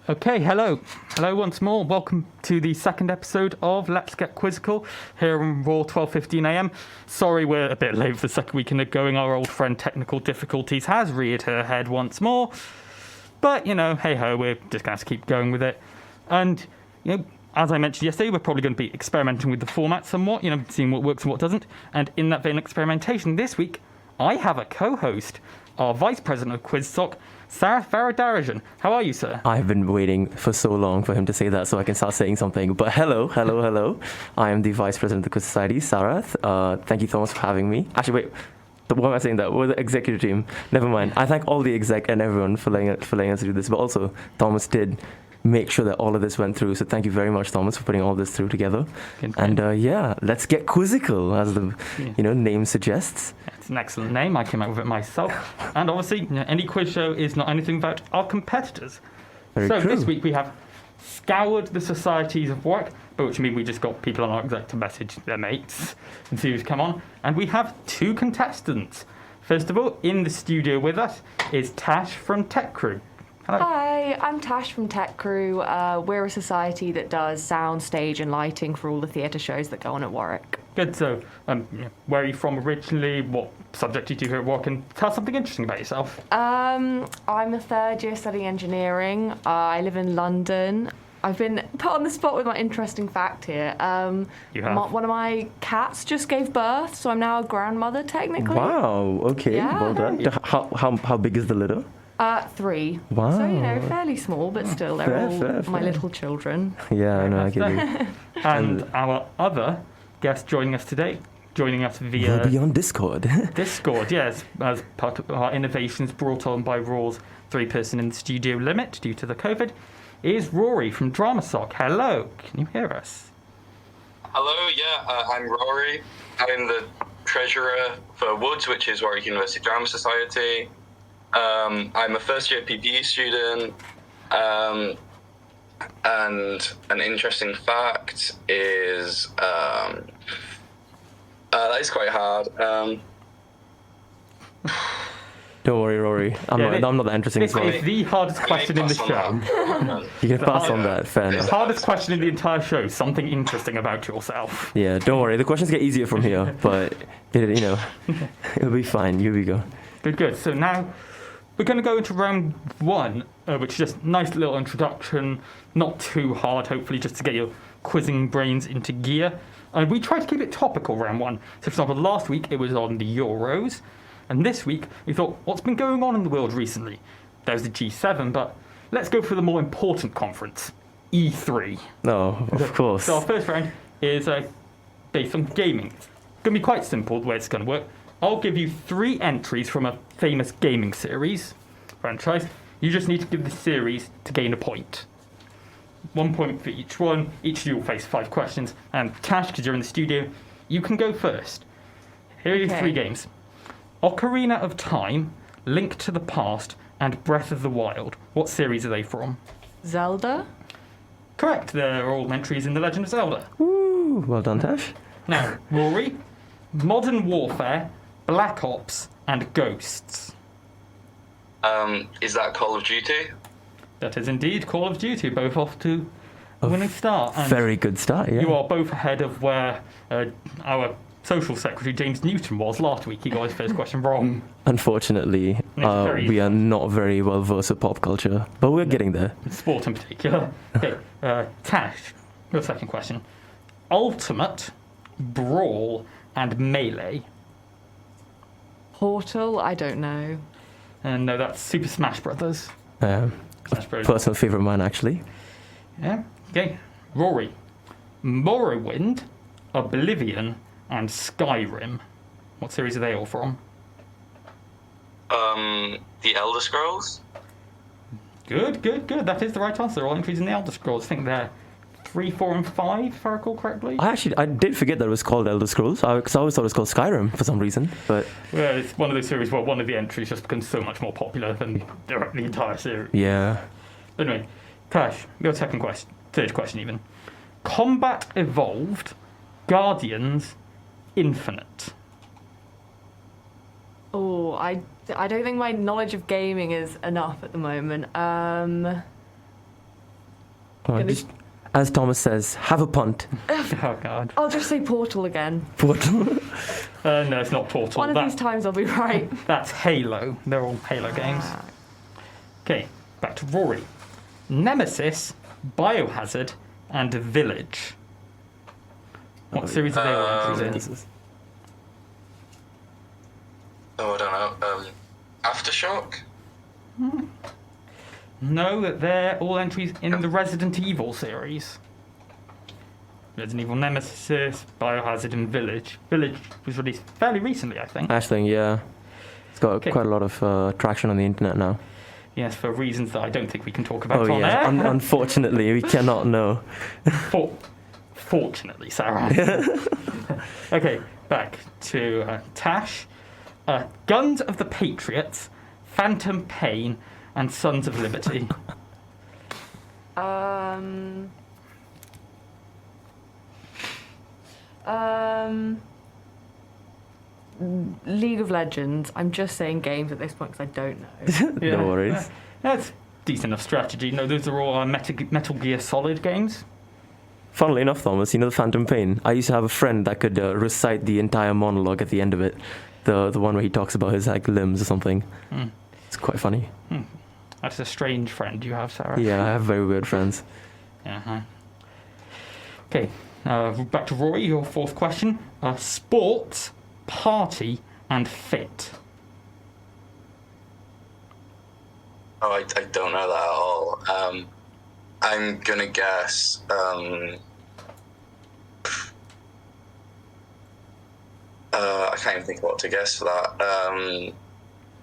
Okay, hello. Hello once more. Welcome to the second episode of Let's Get Quizzical here on Raw 12:15am. Sorry we're a bit late for the second week in the going. Our old friend technical difficulties has reared her head once more. But, hey-ho, we're just going to have to keep going with it. And, as I mentioned yesterday, we're probably going to be experimenting with the format somewhat, seeing what works and what doesn't. And in that vein of experimentation, this week, I have a co-host, our Vice President of Quizzical, Sarath Varadarajan. How are you, sir? I've been waiting for so long for him to say that so I can start saying something. But hello. I am the Vice President of the Quiz Society, Sarath. Thank you, Thomas, for having me. Actually, wait. Why am I saying that? We're the executive team. Never mind. I thank all the exec and everyone for letting us do this. But also, Thomas did make sure that all of this went through. So thank you very much, Thomas, for putting all this through together. And let's get quizzical, as the name suggests. It's an excellent name. I came up with it myself. And obviously, any quiz show is not anything without our competitors. Very true. This week we have scoured the societies of Warwick, by which I mean we just got people on our exec to message their mates and see who's come on. And we have two contestants. First of all, in the studio with us is Tash from Tech Crew. Hello. Hi, I'm Tash from Tech Crew. We're a society that does sound, stage and lighting for all the theatre shows that go on at Warwick. Good. So, where are you from originally? What subject did you do here at Warwick? And tell us something interesting about yourself. I'm a third year studying engineering. I live in London. I've been put on the spot with my interesting fact here. You have? One of my cats just gave birth, so I'm now a grandmother technically. Wow. Okay. Yeah. Well done. How big is the litter? 3. Wow. So, fairly small, but still, they're Fair. my little children. Yeah, I know. I get you. And our other guest joining us today, via We'll be on Discord. Discord, yes, as part of our innovations brought on by Raw's 3-person in the studio limit due to the COVID, is Rory from DramaSoc. Hello, can you hear us? Hello, I'm Rory. I'm the treasurer for Woods, which is Warwick University Drama Society. I'm a first-year PPE student, and an interesting fact is that is quite hard. Don't worry, Rory. I'm not that interesting as well. It's the hardest question in the show. You can pass on that. Fair The enough. hardest question in the entire show, something interesting about yourself. Yeah, don't worry. The questions get easier from here, but it'll be fine. Here we go. Good. So now we're going to go into round 1, which is just a nice little introduction, not too hard, hopefully, just to get your quizzing brains into gear. And we try to keep it topical, round 1. So, for example, last week it was on the Euros, and this week we thought, what's been going on in the world recently? There's the G7, but let's go for the more important conference, E3. No, of course. So our first round is based on gaming. It's going to be quite simple the way it's going to work. I'll give you 3 entries from a famous gaming series franchise. You just need to give the series to gain a point. 1 point for each one. Each of you will face 5 questions. And Tash, because you're in the studio, you can go first. Here are your 3 games. Ocarina of Time, Link to the Past, and Breath of the Wild. What series are they from? Zelda? Correct. They're all entries in The Legend of Zelda. Woo, well done, Tash. Now, Rory, Modern Warfare, Black Ops, and Ghosts. Is that Call of Duty? That is indeed Call of Duty, both off to a winning start. And Very good start, yeah. you are both ahead of where our social secretary, James Newton, was last week. He got his first question wrong. Unfortunately, very we are not very well versed with pop culture, but we're getting there. Sport in particular. Okay, Tash, your second question. Ultimate, Brawl, and Melee. Portal? I don't know. And no, that's Super Smash Brothers. Smash Bros. Personal favourite of mine, actually. Yeah. Okay. Rory. Morrowind, Oblivion, and Skyrim. What series are they all from? The Elder Scrolls? Good. That is the right answer. They're all entries in the Elder Scrolls. I think they're 3, 4, and 5, if I recall correctly. I did forget that it was called Elder Scrolls, because I always thought it was called Skyrim for some reason. But Well, it's one of those series where one of the entries just becomes so much more popular than the entire series. yeah, Anyway, Tash, your third question even. Combat Evolved, Guardians, Infinite. Oh, I don't think my knowledge of gaming is enough at the moment. All right, just, as Thomas says, have a punt. Oh, God. I'll just say Portal again. Portal. No, it's not Portal. One of these times I'll be right. That's Halo. They're all Halo games. Okay, back to Rory. Nemesis, Biohazard, and Village. What series are they all entries in? Oh, I don't know. Aftershock? No, they're all entries in the Resident Evil series. Resident Evil Nemesis, Biohazard, and Village. Village was released fairly recently, I think. Ashling, yeah. It's got quite a lot of traction on the internet now. Yes, for reasons that I don't think we can talk about on yeah. air. Unfortunately, we cannot know. Fortunately, Sarah. Okay, back to Tash. Guns of the Patriots, Phantom Pain, and Sons of Liberty. League of Legends. I'm just saying games at this point because I don't know. Yeah. No worries. That's decent enough strategy. No, those are all Metal Gear Solid games. Funnily enough, Thomas, you know the Phantom Pain? I used to have a friend that could recite the entire monologue at the end of it. The one where he talks about his limbs or something. It's quite funny. That's a strange friend you have, Sarah. Yeah, I have very weird friends. Yeah. Okay, back to Rory, your fourth question. Sports, party, and fit. Oh, I don't know that at all. I'm gonna guess. I can't even think what to guess for that.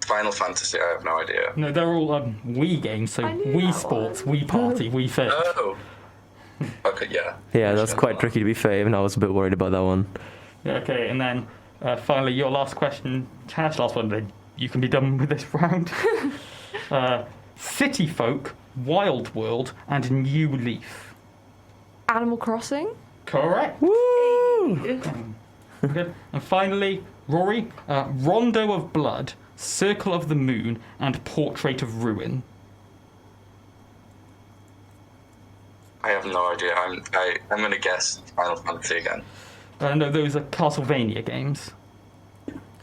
Final Fantasy, I have no idea. No, they're all Wii games, so I knew Wii that Sports, one. Wii Party, Wii Fit. Oh. Okay, yeah. Yeah, that's quite tricky to be fair, even I was a bit worried about that one. Yeah, okay, and then finally your last question, Tash, last one, then you can be done with this round. City Folk, Wild World, and New Leaf. Animal Crossing. Correct. Woo! Good. And finally, Rory, Rondo of Blood, Circle of the Moon, and Portrait of Ruin. I have no idea. I'm gonna guess Final Fantasy again. No, those are Castlevania games.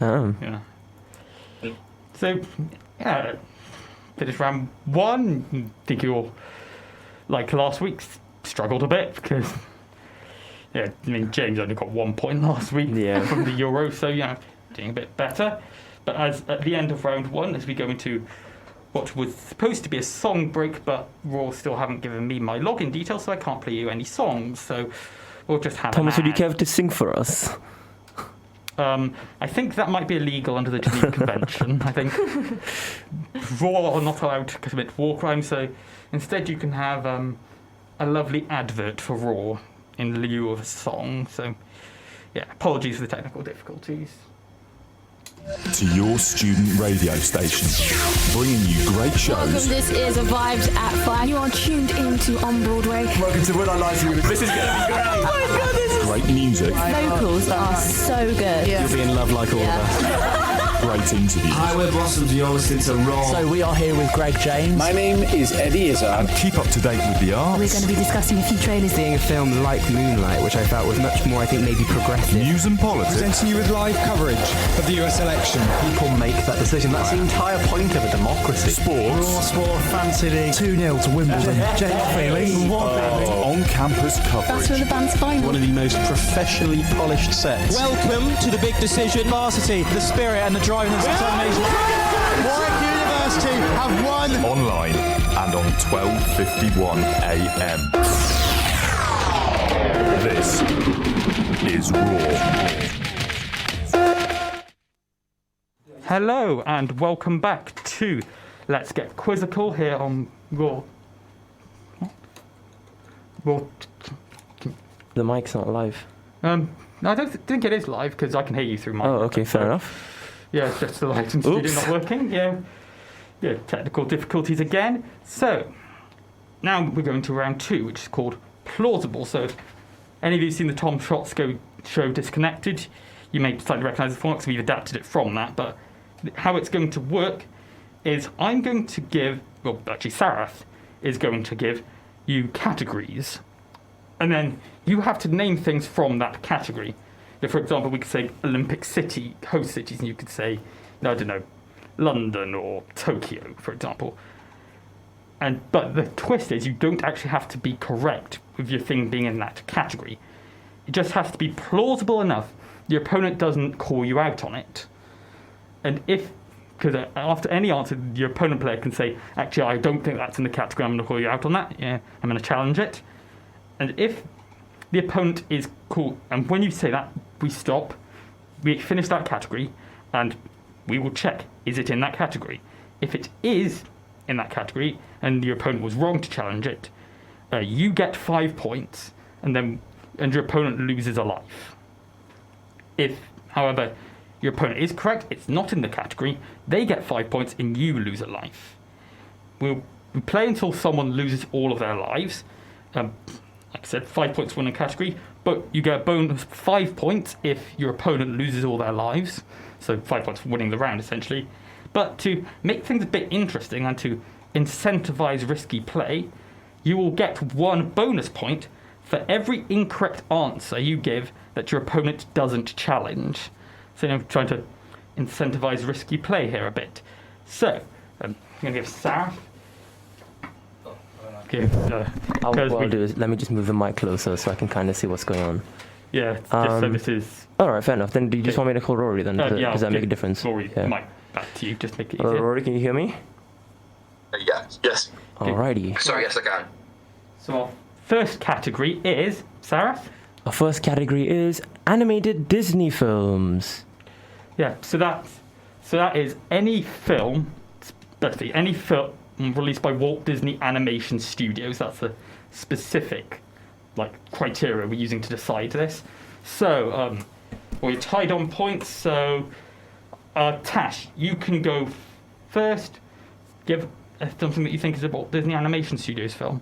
Oh. Yeah. So, yeah, finish round one. I think you'll, like last week, struggled a bit because, yeah, I mean, James only got 1 point last week from the Euro, so, yeah, doing a bit better. But as at the end of round one, as we go into what was supposed to be a song break, but Raw still haven't given me my login details, so I can't play you any songs, so we'll just have Thomas, an would you ad. care to sing for us? I think that might be illegal under the Geneva Convention. I think Raw are not allowed to commit war crimes, so instead you can have a lovely advert for Raw in lieu of a song. So, yeah, apologies for the technical difficulties. To your student radio station, bringing you great shows. Welcome, this is a Vibes at 5. You are tuned into On Broadway. Welcome to When I Lie to You. This is going to be great. Oh my god, this is... Great music. Vocals are so good. You'll be in love like all of us. Great interviews. Hi, we're Blossoms. You're listening to Raw. So we are here with Greg James. My name is Eddie Izzard. And keep up to date with the arts. We're going to be discussing a few trailers. Seeing a film like Moonlight, which I felt was much more, I think, maybe progressive. News and politics. Presenting you with live coverage of the US election. People make that decision. That's the entire point of a democracy. Sports. Raw Sport Fancy League 2-0 to Wimbledon. Jake Feely. On-campus coverage. That's where the band's final. One of the most professionally polished sets. Welcome to the big decision. Varsity, the spirit and the drive and the determination. Warwick University have won. Online and on 12:51 a.m. This is Raw. Hello and welcome back to Let's Get Quizzical here on Raw. Raw. The mic's not live. I don't think it is live because I can hear you through my. Oh, okay, fair enough. Yeah, it's just the light in studio not working. Yeah, technical difficulties again. So now we're going to round two, which is called plausible. So if any of you have seen the Tom Schotzko show Disconnected, you may slightly recognise the format because we've adapted it from that. But how it's going to work is I'm going to give, well, actually Sarath is going to give you categories, and then you have to name things from that category. For example, we could say Olympic city, host cities, and you could say, I don't know, London or Tokyo, for example. But the twist is you don't actually have to be correct with your thing being in that category. It just has to be plausible enough your opponent doesn't call you out on it. And because after any answer, your opponent player can say, actually, I don't think that's in the category, I'm going to call you out on that. Yeah, I'm going to challenge it. And if the opponent is cool, and when you say that, we stop, we finish that category, and we will check, is it in that category? If it is in that category, and your opponent was wrong to challenge it, you get 5 points, and your opponent loses a life. If, however, your opponent is correct, it's not in the category, they get 5 points and you lose a life. We play until someone loses all of their lives. Like I said, 5 points for winning category, but you get a bonus 5 points if your opponent loses all their lives. So 5 points for winning the round, essentially. But to make things a bit interesting and to incentivize risky play, you will get 1 bonus point for every incorrect answer you give that your opponent doesn't challenge. So I'm trying to incentivize risky play here a bit. So I'm going to give Sarah. What I'll do is let me just move the mic closer so I can kind of see what's going on. Yeah, just so this is. All right, fair enough. Then do you just want me to call Rory then? Does that make a difference? Rory, mic back to you. Just make it easier. Rory, can you hear me? Yes. Alrighty. Sorry, yes, I can. So our first category is Sarah. Our first category is animated Disney films. Yeah, so that is any film, basically any film released by Walt Disney Animation Studios. That's the specific criteria we're using to decide this. So we're tied on points. So Tash, you can go first. Give something that you think is a Walt Disney Animation Studios film.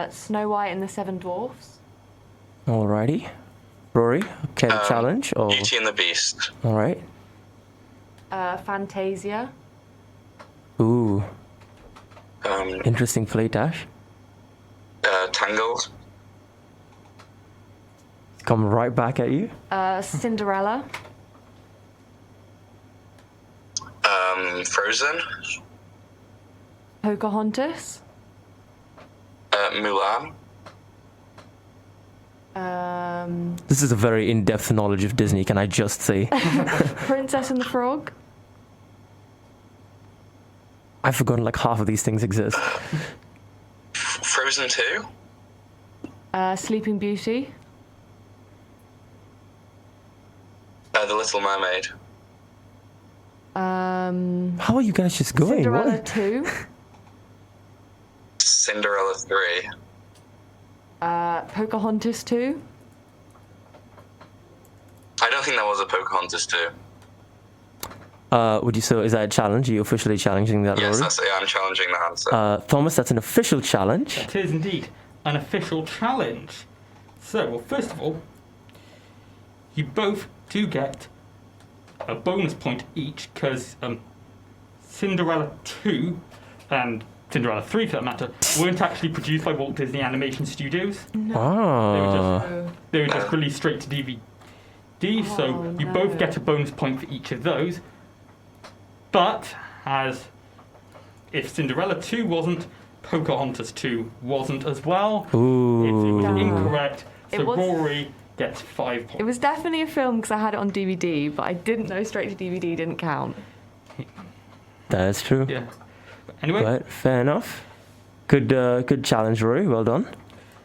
Snow White and the Seven Dwarfs. Alrighty. Rory, okay, the challenge? Or... Beauty and the Beast. Alright. Fantasia. Ooh. Interesting play, Tash. Tangled. Come right back at you. Cinderella. Frozen. Pocahontas. Mulan. This is a very in-depth knowledge of Disney, can I just say? Princess and the Frog. I've forgotten half of these things exist. Frozen 2. Sleeping Beauty. The Little Mermaid. How are you guys just going? Cinderella 2. Cinderella 3. Pocahontas 2. I don't think there was a Pocahontas 2. Would you say, is that a challenge? Are you officially challenging that, Yes, Rory? I'm challenging that answer. Thomas, that's an official challenge. It is indeed an official challenge. So, well, first of all, you both do get a bonus point each, because Cinderella 2 and Cinderella 3, for that matter, weren't actually produced by Walt Disney Animation Studios. No. They were just released straight to DVD, so you both get a bonus point for each of those. But, if Cinderella 2 wasn't, Pocahontas 2 wasn't as well. Ooh. It was incorrect, so Rory gets 5 points. It was definitely a film because I had it on DVD, but I didn't know straight to DVD didn't count. That's true. Yeah. Anyway. But fair enough. Good challenge, Rory. Well done.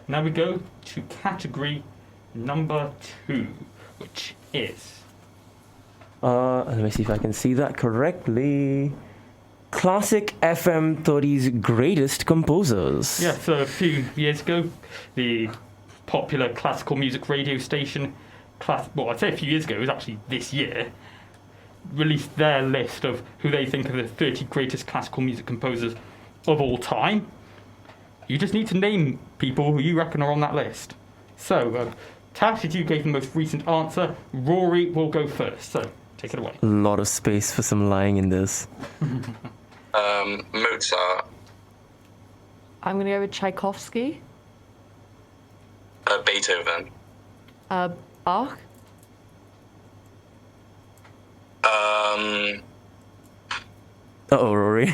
Now we go to category number 2, which is... let me see if I can see that correctly. Classic FM 30's greatest composers. Yeah, so a few years ago, the popular classical music radio station, I'd say a few years ago, it was actually this year, released their list of who they think are the 30 greatest classical music composers of all time. You just need to name people who you reckon are on that list. So, Tash, as you gave the most recent answer, Rory will go first. So, take it away. A lot of space for some lying in this. Mozart. I'm going to go with Tchaikovsky. Beethoven. Bach. Uh-oh, Rory.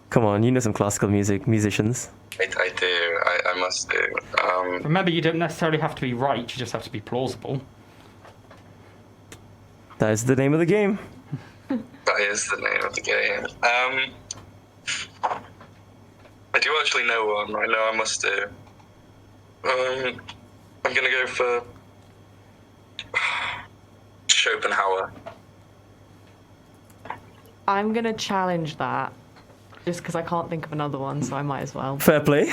Come on, you know some classical musicians. I do. I must do. Remember, you don't necessarily have to be right, you just have to be plausible. That is the name of the game. That is the name of the game. I do actually know one. I know I must do. I'm going to go for Schopenhauer. I'm going to challenge that. Just because I can't think of another one, so I might as well. Fair play.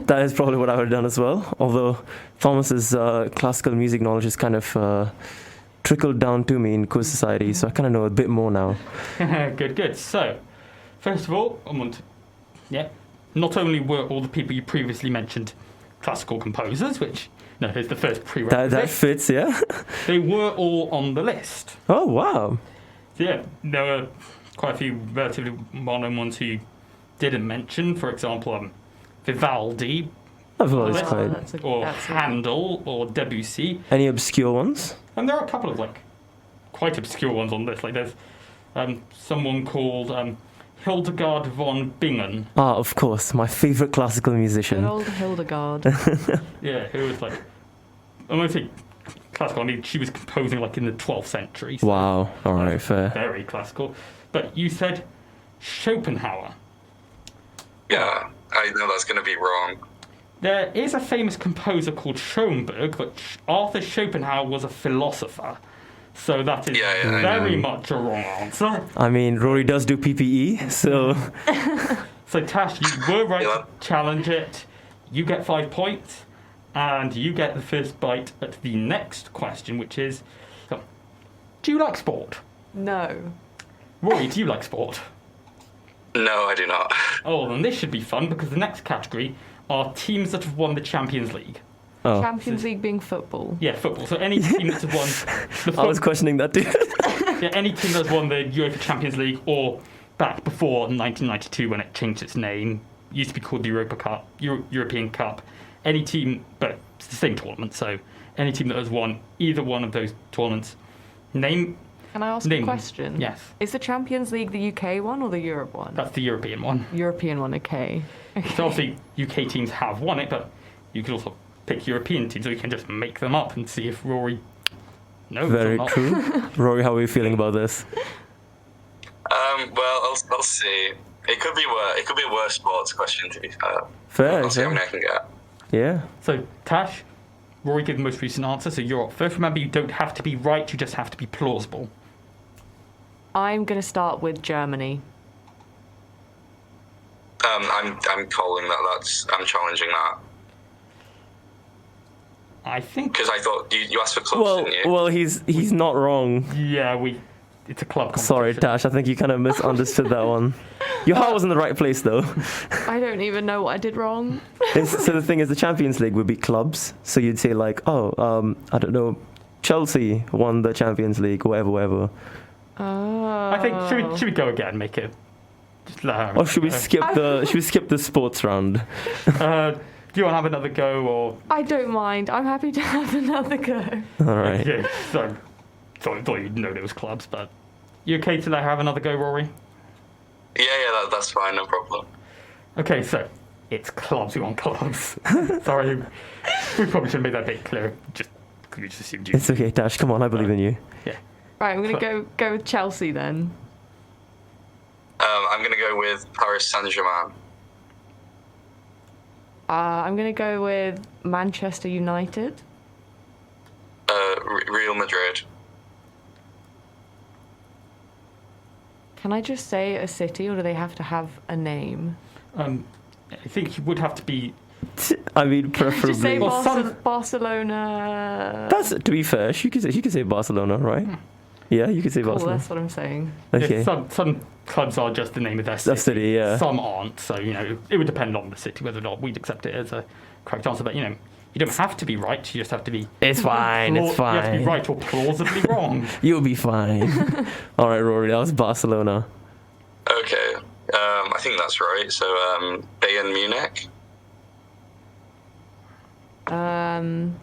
That is probably what I would have done as well. Although Thomas's classical music knowledge is kind of trickled down to me in Quiz Society, so I kind of know a bit more now. Good. So, first of all, not only were all the people you previously mentioned classical composers, which is the first prerequisite. That fits, yeah. They were all on the list. Oh wow. So yeah, there were quite a few relatively well-known ones who you didn't mention. For example, Vivaldi, or Handel, or Debussy. Any obscure ones? And there are a couple of quite obscure ones on this. Like there's someone called Hildegard von Bingen. Ah, of course, my favourite classical musician. Good old Hildegard. Yeah, who was I won't say classical. I mean, she was composing in the 12th century. So wow. All right, fair. Very classical. But you said Schopenhauer. Yeah, I know that's going to be wrong. There is a famous composer called Schoenberg, but Arthur Schopenhauer was a philosopher. So that is very much a wrong answer. I mean, Rory does do PPE, so... So Tash, you were right to challenge it. You get 5 points, and you get the first bite at the next question, which is, do you like sport? No. Rory, do you like sport? No, I do not. Oh, then this should be fun, because the next category are teams that have won the Champions League. Oh. Champions League being football. Yeah, football. So any team that's won... I was questioning that too. Yeah, any team that's won the UEFA Champions League, or back before 1992 when it changed its name, used to be called the European Cup. Any team, but it's the same tournament, so any team that has won either one of those tournaments, name... Can I ask a question? Yes. Is the Champions League the UK one or the Europe one? That's the European one. European one, okay. So obviously UK teams have won it, but you could also pick European teams, or you can just make them up and see if Rory knows Very or not. true. Rory, how are you feeling about this? Well, I'll see. It could be worse. It could be a worse sports question, to be fair. Fair. I'll see how many I can get. Yeah. So Tash, Rory gave the most recent answer, so you're up first. Remember, you don't have to be right; you just have to be plausible. I'm going to start with Germany. I'm calling that. I'm challenging that. I think because I thought you asked for clubs, didn't you? Well, he's not wrong. Yeah, it's a club competition. Sorry, Tash. I think you kind of misunderstood that one. Your heart was in the right place, though. I don't even know what I did wrong. So the thing is, the Champions League would be clubs. So you'd say I don't know, Chelsea won the Champions League, whatever. Oh. I think should we go again? Make it. Just let her. Or should we skip the sports round? Do you want to have another go, or? I don't mind. I'm happy to have another go. All right. Yeah. So I thought you'd know those clubs, but you okay to let her have another go, Rory? Yeah, that's fine, no problem. Okay, so it's clubs. We want clubs. Sorry, we probably should have made that a bit clearer. We just assumed you. It's okay, Tash. Come on, I believe in you. Yeah. Right, I'm going to go with Chelsea then. I'm going to go with Paris Saint-Germain. I'm going to go with Manchester United. Real Madrid. Can I just say a city, or do they have to have a name? I think you would have to be. I mean, preferably. Just say Barcelona. That's, to be fair, she could say Barcelona, right? Yeah, you could say cool, Barcelona. That's what I'm saying. Okay. Yeah, some clubs are just the name of their city. The city, yeah. Some aren't, so it would depend on the city whether or not we'd accept it as a correct answer. But you don't have to be right. You just have to be. It's fine. It's fine. You have to be right or plausibly wrong. You'll be fine. All right, Rory. That was Barcelona. Okay. I think that's right. So Bayern Munich. Um,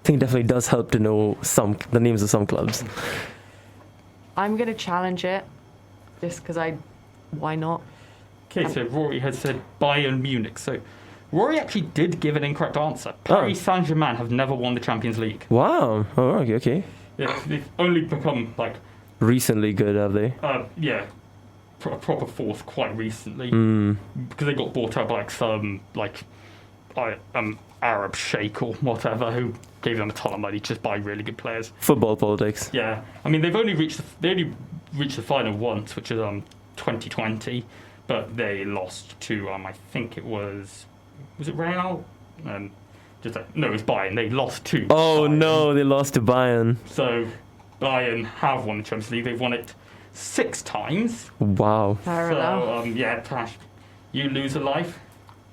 I think it definitely does help to know the names of some clubs. I'm going to challenge it, just because why not? Okay, so Rory has said Bayern Munich. So Rory actually did give an incorrect answer. Paris Saint-Germain have never won the Champions League. Wow. Oh, okay. Yeah, they've only become like recently good, have they? Yeah, a proper force quite recently because they got bought out by like some Arab sheikh or whatever who gave them a ton of money to just buy really good players. Football politics. Yeah, I mean they've only reached the final once, which is 2020, but they lost to I think it was it Real? No, it was Bayern. They lost to. Oh Bayern. no, they lost to Bayern. So Bayern have won the Champions League. They've won it 6 times. Wow. Fair enough. Yeah, Tash, you lose a life,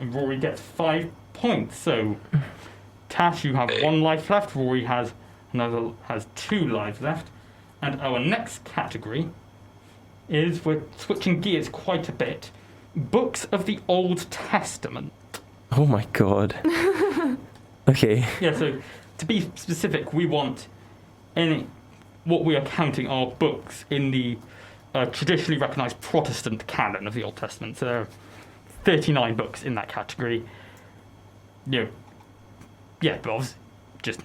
and Rory gets 5 points. So Tash, you have 1 life left. Rory has 2 lives left, and our next category is we're switching gears quite a bit. Books of the Old Testament. Oh my god. Okay. Yeah, so to be specific, we want what we are counting are books in the traditionally recognised Protestant canon of the Old Testament. So there are 39 books in that category. But just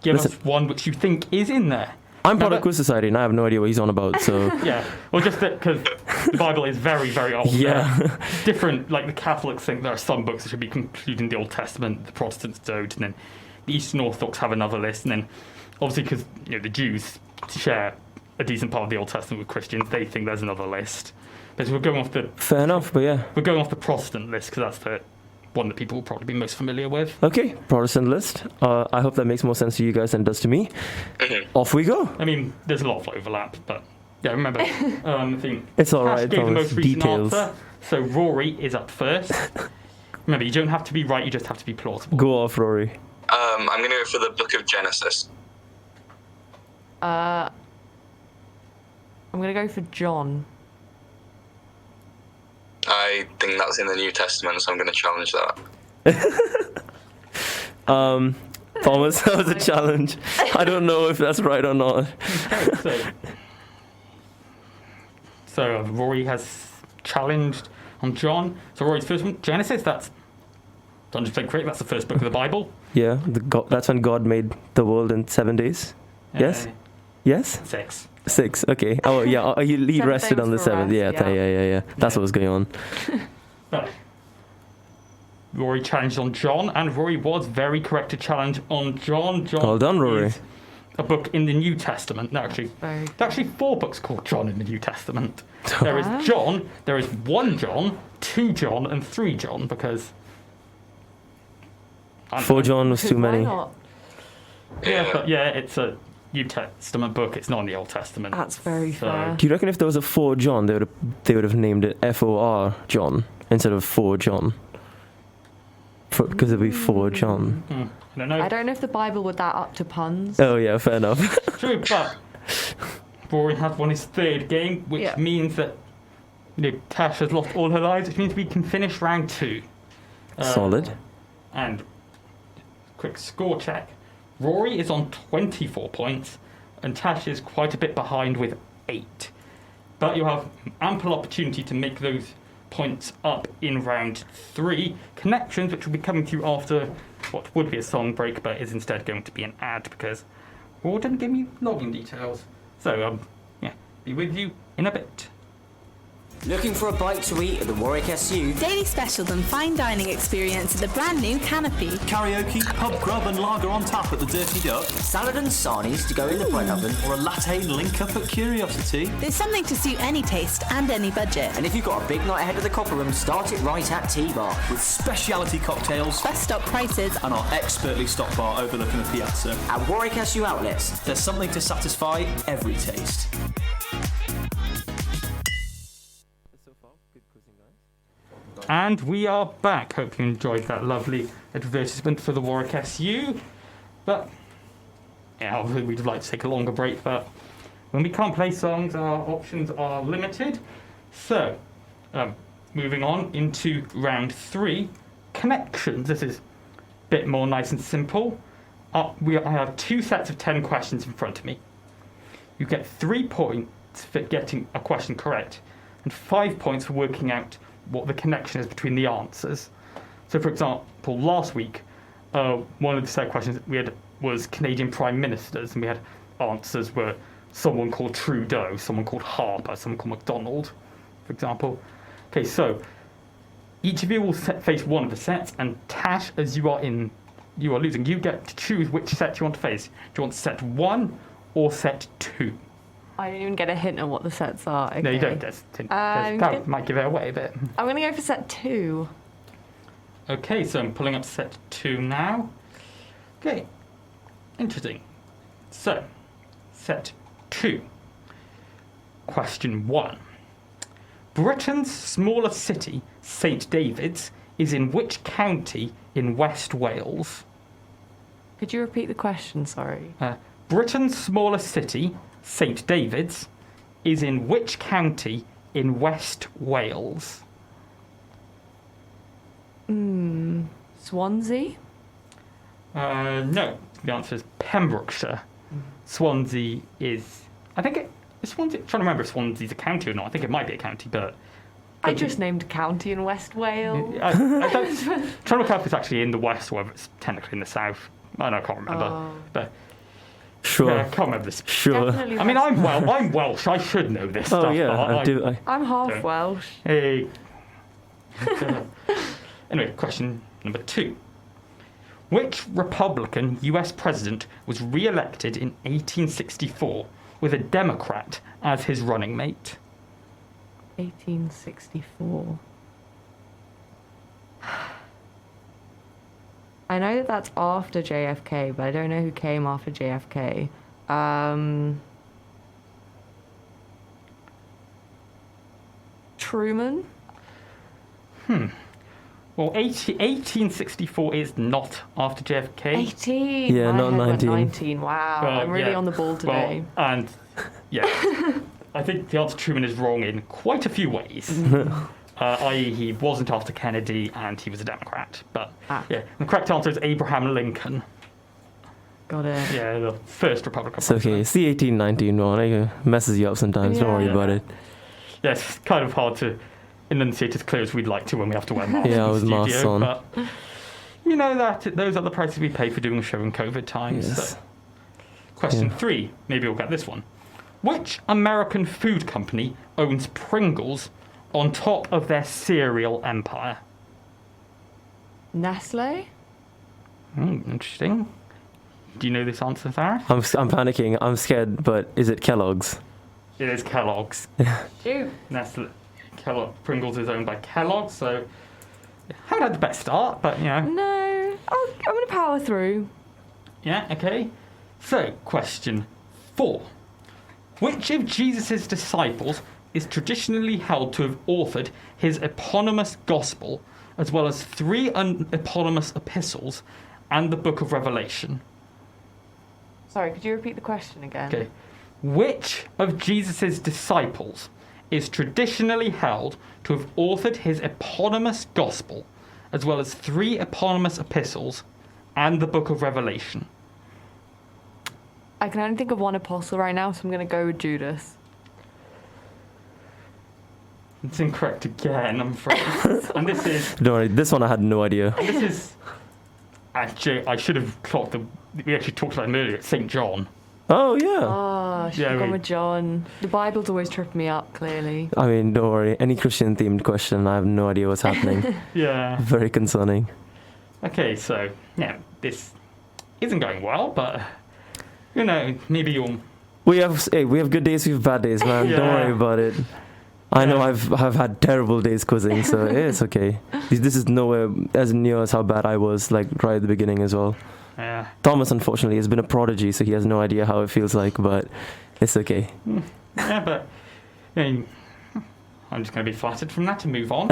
give us one which you think is in there. I'm part of Quiz Society and I have no idea what he's on about, so... Yeah, well, just because the Bible is very, very old. Yeah. Different, like the Catholics think there are some books that should be included in the Old Testament, the Protestants don't, and then the Eastern Orthodox have another list, and then obviously because the Jews share a decent part of the Old Testament with Christians, they think there's another list. But we're going off the... Fair enough, but yeah. We're going off the Protestant list because that's the one that people will probably be most familiar with. Okay, Protestant list. I hope that makes more sense to you guys than it does to me. Off we go. I mean, there's a lot of overlap, but yeah, remember, I think it's all Cash right. gave the most recent details. answer, so Rory is up first. Remember, you don't have to be right; you just have to be plausible. Go off, Rory. I'm going to go for the Book of Genesis. I'm going to go for John. I think that's in the New Testament, so I'm going to challenge that. Thomas, that was a challenge. I don't know if that's right or not. Okay, so Rory has challenged on John. So Rory's first one, Genesis. That's don't just play correct. That's the first book of the Bible. Yeah, that's when God made the world in 7 days. Yes. Yes. 6. Okay. Oh yeah. He rested on the 7th. Yeah. That's what was going on. But Rory challenged on John, and Rory was very correct to challenge on John. Well done, Rory. Is a book in the New Testament. No, there are actually 4 books called John in the New Testament. There is John. There is 1 John, 2 John, and 3 John because 4 John was too many. Yeah, it's a New Testament book. It's not in the Old Testament. That's very fair. Do you reckon if there was a 4 John, they would have named it FOR John instead of 4 John? Because it'd be 4 John. I don't know. I don't know if the Bible would that up to puns. Oh yeah, fair enough. True, but Rory has won his 3rd game, which means that Tash has lost all her lives, which means we can finish round 2. Solid. And quick score check. Rory is on 24 points, and Tash is quite a bit behind with 8. But you have ample opportunity to make those points up in round 3. Connections, which will be coming to you after what would be a song break, but is instead going to be an ad because Rory didn't give me login details. So, be with you in a bit. Looking for a bite to eat at the Warwick SU? Daily specials and fine dining experience at the brand new Canopy. Karaoke, pub grub and lager on tap at the Dirty Duck. Salad and sarnies to go in the bread oven. Or a latte link up at Curiosity. There's something to suit any taste and any budget. And if you've got a big night ahead of the Copper Room, start it right at T-Bar. With speciality cocktails. Best stock prices. And our expertly stocked bar overlooking the piazza. At Warwick SU outlets. There's something to satisfy every taste. And we are back. Hope you enjoyed that lovely advertisement for the Warwick SU. But, obviously we'd like to take a longer break, but when we can't play songs, our options are limited. So, moving on into round 3, connections. This is a bit more nice and simple. I have 2 sets of 10 questions in front of me. You get 3 points for getting a question correct, and 5 points for working out what the connection is between the answers. So, for example, last week, one of the set of questions we had was Canadian Prime Ministers, and we had answers were someone called Trudeau, someone called Harper, someone called MacDonald, for example. Okay, so each of you will face one of the sets, and Tash, as you are losing, you get to choose which set you want to face. Do you want set 1 or set 2? I didn't even get a hint on what the sets are. Okay. No, you don't get a hint. That might give it away a bit. I'm going to go for set 2. Okay, so I'm pulling up set 2 now. Okay, interesting. So, set 2. Question 1. Britain's smallest city, St David's, is in which county in West Wales? Could you repeat the question, sorry? Britain's smallest city, St David's, is in which county in West Wales? Swansea? No, the answer is Pembrokeshire. Swansea is... Swansea... I'm trying to remember if Swansea's a county or not. I think it might be a county, but... I just named a county in West Wales. I don't... trying to look up if it's actually in the west or whether it's technically in the south. I can't remember. But... Sure. Yeah, I can't remember this. Sure. Definitely I'm Welsh. I should know this stuff. Oh, yeah, I'm half Welsh. Hey. Anyway, question number 2. Which Republican US president was re-elected in 1864 with a Democrat as his running mate? 1864. I know that that's after JFK, but I don't know who came after JFK. Truman? Well, 1864 is not after JFK. 18? Yeah, My not head went 19. 19. Wow, I'm really on the ball today. Well, and, yeah, I think the answer to Truman is wrong in quite a few ways. I.e. he wasn't after Kennedy and he was a Democrat. But, yeah, the correct answer is Abraham Lincoln. Got it. Yeah, the first Republican It's okay. It's the 1819 one. It messes you up sometimes. Don't worry about it. Yeah, it's kind of hard to enunciate as clear as we'd like to when we have to wear masks in the with studio. masks on. But you know that those are the prices we pay for doing a show in COVID times. Yes. So. Question 3. Maybe we'll get this one. Which American food company owns Pringles on top of their cereal empire? Nestle? Interesting. Do you know this answer, Sarah? I'm panicking. I'm scared, but is it Kellogg's? It is Kellogg's. Shoot. Nestle. Pringles is owned by Kellogg's, so haven't had the best start, but you know. No, I'm going to power through. Yeah, okay. So, question 4. Which of Jesus' disciples is traditionally held to have authored his eponymous gospel, as well as 3 eponymous epistles and the book of Revelation? Sorry, could you repeat the question again? Okay. Which of Jesus' disciples is traditionally held to have authored his eponymous gospel, as well as 3 eponymous epistles and the book of Revelation? I can only think of one apostle right now, so I'm going to go with Judas. It's incorrect again, I'm afraid. And this is... Don't worry, this one I had no idea. This is... Actually, I should have clocked the... We actually talked about him earlier. It's St. John. Oh, yeah. Oh, I should have gone with John. The Bible's always tripped me up, clearly. I mean, don't worry. Any Christian-themed question, I have no idea what's happening. Yeah. Very concerning. Okay, so, yeah, this isn't going well, but, you know, maybe you'll... We have good days, we have bad days, man. Yeah. Don't worry about it. I know I've had terrible days quizzing, so it's okay. This is nowhere as near as how bad I was, like, right at the beginning as well. Yeah. Thomas, unfortunately, has been a prodigy, so he has no idea how it feels like, but it's okay. Yeah, but I mean, I'm just going to be flattered from that and move on.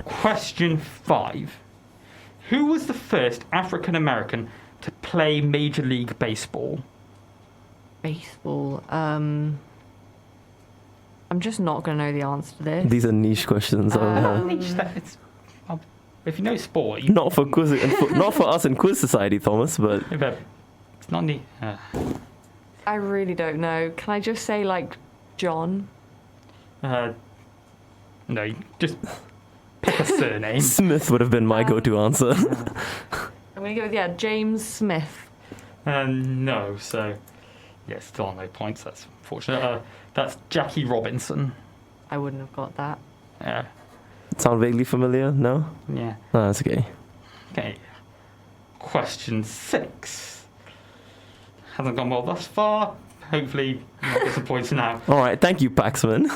Question 5. Who was the first African American to play Major League Baseball? Baseball. I'm just not going to know the answer to this. These are niche questions. If you know sport, you not for quiz, not for us in Quiz Society, Thomas, but it's not neat. I really don't know. Can I just say, like, John? No, you just pick a surname. Smith would have been my go-to answer. I'm going to go with, James Smith. No, so, still on no points. That's unfortunate. That's Jackie Robinson. I wouldn't have got that. Yeah. Sound vaguely familiar? No? Yeah. No, that's okay. Okay. Question 6. Hasn't gone well thus far. Hopefully, you might get some points now. All right, thank you, Paxman.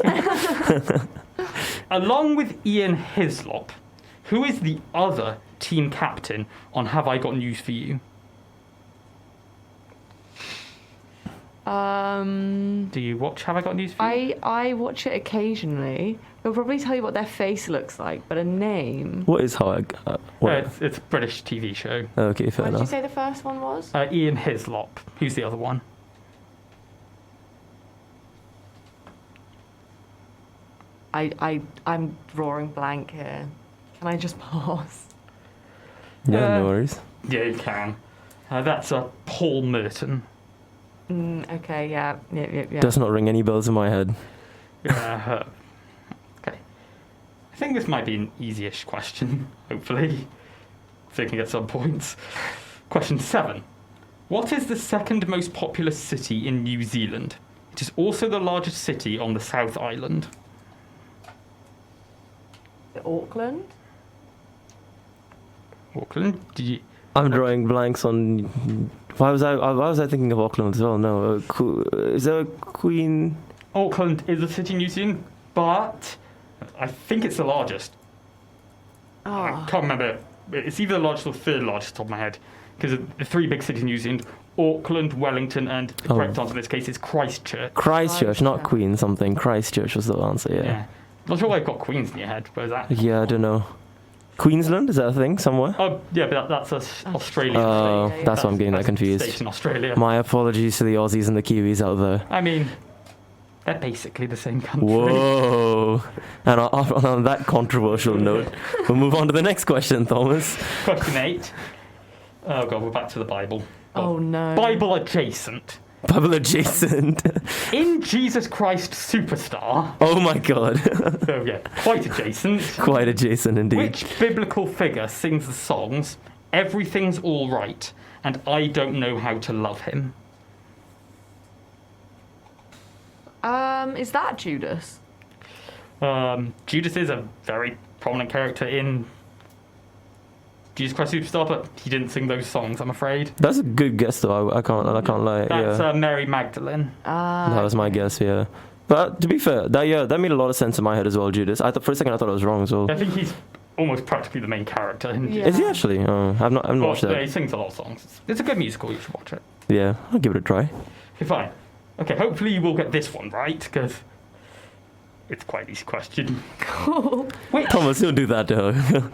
Along with Ian Hislop, who is the other team captain on Have I Got News For You? Do you watch Have I Got News For You? I watch it occasionally. They'll probably tell you what their face looks like, but a name. What is how I... It's a British TV show. Okay, fair What did enough. you say the first one was? Ian Hislop. Who's the other one? I'm drawing blank here. Can I just pause? Yeah, no worries. Yeah, you can. That's Paul Merton. Okay, yeah. Does not ring any bells in my head. Okay. I think this might be an easy-ish question, hopefully. So you can get some points. Question 7. What is the second most populous city in New Zealand? It is also the largest city on the South Island. Auckland? Auckland? I'm drawing blanks on... Why was I thinking of Auckland as well? No. Is there a Queen... Auckland is a city in New Zealand, but I think it's the largest. I can't remember. It's either the largest or third largest, top of my head. Because the 3 big cities in New Zealand, Auckland, Wellington, and the correct answer in this case is Christchurch. Christchurch, not Queen something. Christchurch was the answer, Yeah. Not sure why I've got Queens in your head, but is that? Yeah, I don't know. Queensland, is that a thing somewhere? Oh, yeah, but that's Australia. Oh, that's why I'm getting that confused. State in Australia. My apologies to the Aussies and the Kiwis out there. I mean, they're basically the same country. Whoa. And on that controversial note, we'll move on to the next question, Thomas. Question 8. Oh, God, we're back to the Bible. Oh, no. Bible adjacent. Bible adjacent. In Jesus Christ Superstar. Oh, my God. So, yeah, quite adjacent. Quite adjacent, indeed. Which biblical figure sings the songs, Everything's All Right, and I Don't Know How to Love Him? Is that Judas? Judas is a very prominent character in Jesus Christ Superstar, but he didn't sing those songs, I'm afraid. That's a good guess, though. I can't lie. That's Mary Magdalene. That was my guess, yeah. But to be fair, that made a lot of sense in my head as well, Judas. For a second I thought I was wrong as well. I think he's almost practically the main character. Is he actually? I've not watched that. Yeah, he sings a lot of songs. It's a good musical, you should watch it. Yeah, I'll give it a try. Okay, fine. Okay, hopefully you will get this one right, because it's quite an easy question. Cool. Thomas, don't do that to her.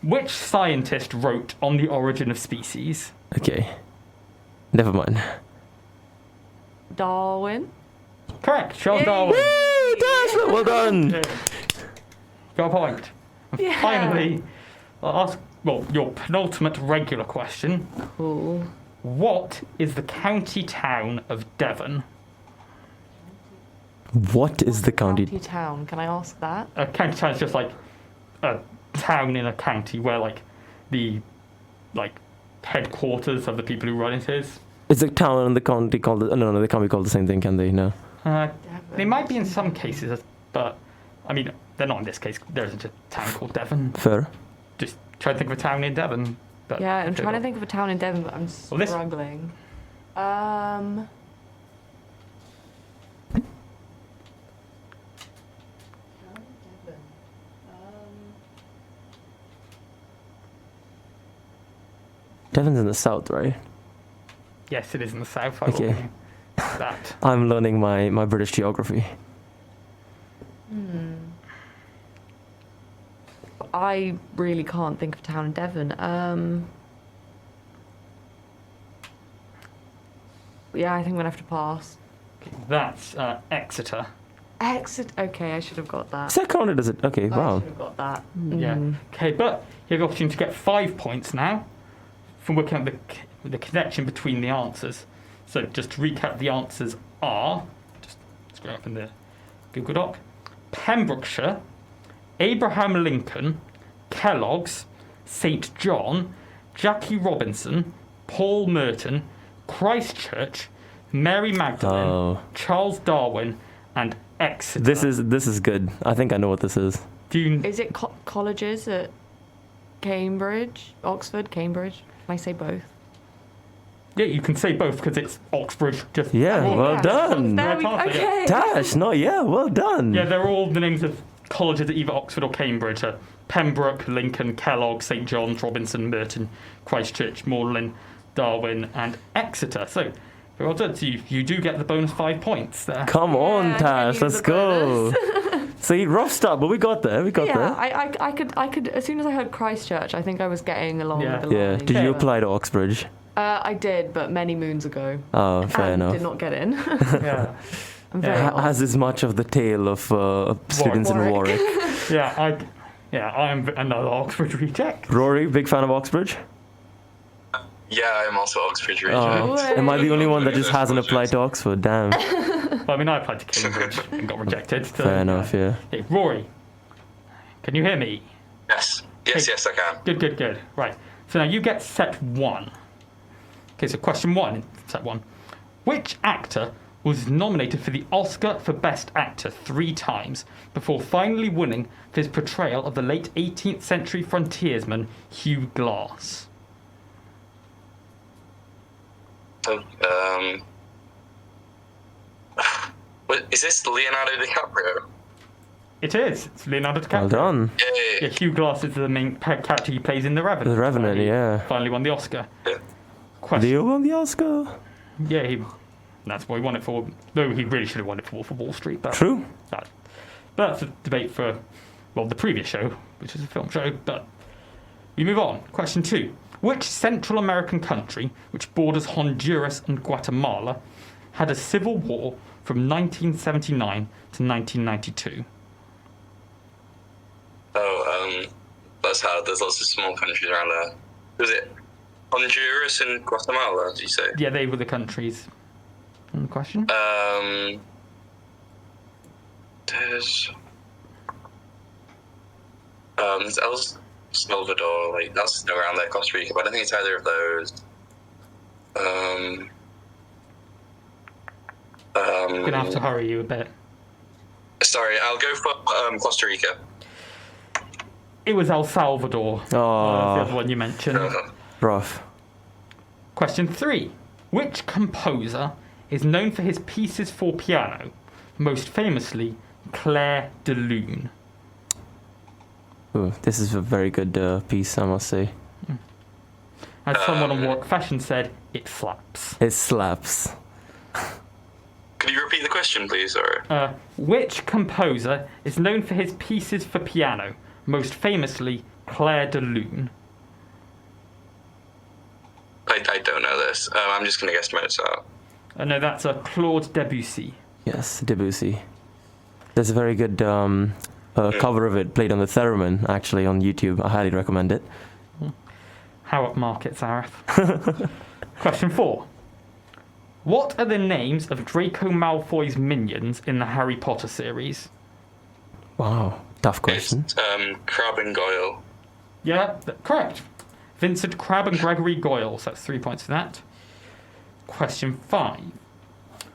Which scientist wrote On the Origin of Species? Okay. Never mind. Darwin? Correct, Charles Darwin. Woo! Dash! Well done. Got a point. And Yeah. finally, I'll ask, your penultimate regular question. Cool. What is the county town of Devon? What is the county? County town? Can I ask that? A county town is just like a town in a county where the headquarters of the people who run it is. Is the town and the county called... No, they can't be called the same thing, can they? No. They might be in some cases, but I mean, they're not in this case. There isn't a town called Devon. Fair. Just try to think of a town in Devon. But Yeah, I'm trying to think of a town in Devon, but I'm struggling. Devon's in the south, right? Yes, it is in the south. Okay. That. I'm learning my British geography. I really can't think of a town in Devon. Yeah, I think I'm going to have to pass. That's Exeter. Exeter. Okay, I should have got that. Is that counted as it? Okay, I wow. should have got that. Yeah. Okay, but you have the opportunity to get 5 points now from working out the connection between the answers. So just to recap, the answers are, just scroll up in the Google Doc, Pembrokeshire, Abraham Lincoln, Kellogg's, St John, Jackie Robinson, Paul Merton, Christchurch, Mary Magdalene, Charles Darwin, and Exeter. This is good. I think I know what this is. Is it colleges at Cambridge, Oxford, Cambridge? Can I say both? Yeah, you can say both because it's Oxbridge. Just well done. Okay. Dash, well done. Yeah, they're all the names of colleges at either Oxford or Cambridge. Pembroke, Lincoln, Kellogg, St John's, Robinson, Merton, Christchurch, Magdalene, Darwin, and Exeter. So, well done. So you do get the bonus 5 points there. Come on, Tash, let's go. See, rough start, but we got there. Yeah, I could. As soon as I heard Christchurch, I think I was getting along with the line. Yeah. Did you apply to Oxbridge? I did, but many moons ago. Oh, fair enough. Did not get in. Yeah. I'm very As is much of the tale of students in Warwick. I'm another Oxbridge reject. Rory, big fan of Oxbridge? Yeah, I'm also Oxford reject. Am I the only one that just hasn't applied to Oxford? Damn. Well, I mean, I applied to Cambridge and got rejected. So, Fair enough, yeah. Hey, Rory, can you hear me? Yes, I can. Good. Right. So now you get set 1. Okay, so question 1, set 1. Which actor was nominated for the Oscar for Best Actor 3 times before finally winning for his portrayal of the late 18th century frontiersman Hugh Glass? Is this Leonardo DiCaprio? It is. It's Leonardo DiCaprio. Well done. Yeah, Hugh Glass is the main character he plays in The Revenant. The Revenant, yeah. Finally won the Oscar. Yeah. Leo won the Oscar? Yeah, that's what he won it for. Though he really should have won it for Wolf of Wall Street. But True. But that's a debate for, the previous show, which is a film show. But we move on. Question 2. Which Central American country, which borders Honduras and Guatemala, had a civil war from 1979 to 1992? That's hard. There's lots of small countries around there. Was it Honduras and Guatemala, did you say? Yeah, they were the countries in the question. There's El Salvador, that's around there, Costa Rica, but I don't think it's either of those. I'm gonna have to hurry you a bit. Sorry, I'll go for Costa Rica. It was El Salvador. The other one you mentioned. Rough. Question 3. Which composer is known for his pieces for piano, most famously Clair de Lune? Ooh, this is a very good piece, I must say. As someone on Warwick Fashion said, it slaps. It slaps. Could you repeat the question, please? Or which composer is known for his pieces for piano, most famously Clair de Lune? I don't know this. I'm just going to guess Mozart. No, that's Claude Debussy. Yes, Debussy. There's a very good cover of it played on the theremin, actually, on YouTube. I highly recommend it. How upmarket, Zareth. Question 4. What are the names of Draco Malfoy's minions in the Harry Potter series? Wow, tough question. It's Crabbe and Goyle. Yeah, correct. Vincent Crabbe and Gregory Goyle, so that's 3 points for that. Question 5.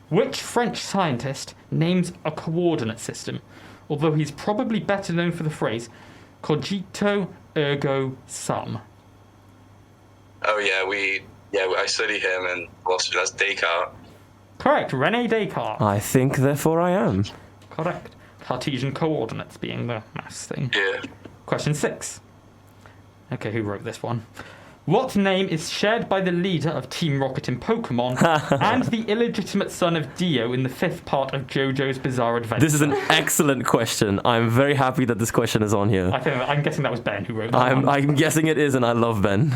Which French scientist names a coordinate system, although he's probably better known for the phrase cogito ergo sum? Oh yeah, I study him in philosophy. That's Descartes. Correct, René Descartes. I think, therefore I am. Correct. Cartesian coordinates being the maths thing. Yeah. Question 6. Okay, who wrote this one? What name is shared by the leader of Team Rocket in Pokemon and the illegitimate son of Dio in the 5th part of JoJo's Bizarre Adventure? This is an excellent question. I'm very happy that this question is on here. I'm guessing that was Ben who wrote that one. I'm guessing it is, and I love Ben.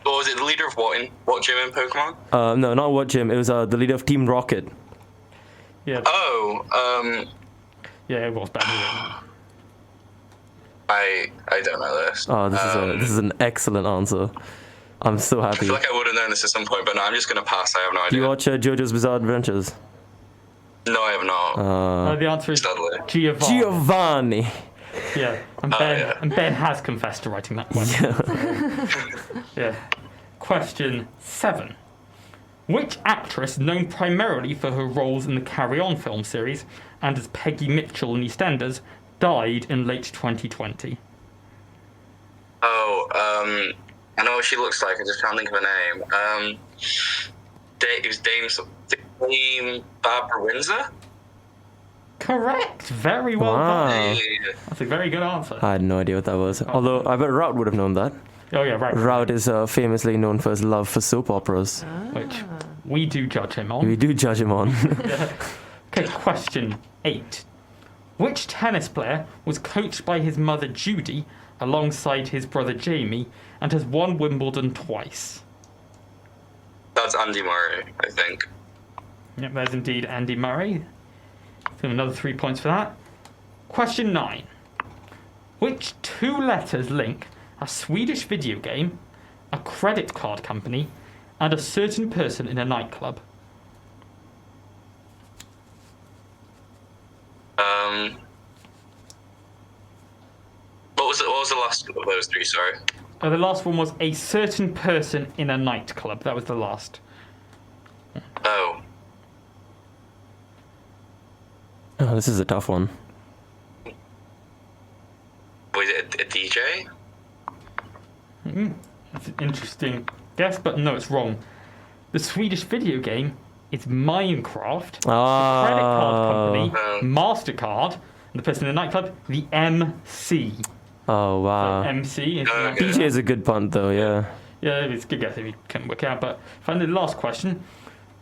What was it, the leader of what gym in Pokemon? No, not what gym. It was the leader of Team Rocket. Yeah. Oh, Yeah, it was badly written. I don't know this. Oh, this is an excellent answer. I'm so I happy. feel like I would have known this at some point, but no, I'm just going to pass. I have no Do idea. you watch JoJo's Bizarre Adventures? No, I have not. The answer is Sadly. Giovanni. Giovanni. Yeah, and Ben has confessed to writing that question. Yeah. Question 7. Which actress, known primarily for her roles in the Carry On film series and as Peggy Mitchell in EastEnders, died in late 2020? Oh, I know what she looks like. I just can't think of her name. It was Dame Barbara Windsor? Correct. Very well done. That's a very good answer. I had no idea what that was. Although I bet Rout would have known that. Oh yeah, right. Rout is famously known for his love for soap operas. Which we do judge him on. We do judge him on. Okay, question 8. Which tennis player was coached by his mother Judy alongside his brother Jamie and has won Wimbledon twice? That's Andy Murray, I think. Yep, there's indeed Andy Murray. So another 3 points for that. Question 9. Which 2 letters link a Swedish video game, a credit card company, and a certain person in a nightclub? What was the last of those 3, sorry? The last one was a certain person in a nightclub. That was the last. Oh. Oh, this is a tough one. Was it a DJ? That's an interesting guess, but no, it's wrong. The Swedish video game is Minecraft. The credit card company, MasterCard, and the person in the nightclub, the MC. Oh, wow. So MC is DJ is a good punt, though, yeah. Yeah, it's a good guess if you can't work out. But finally, the last question.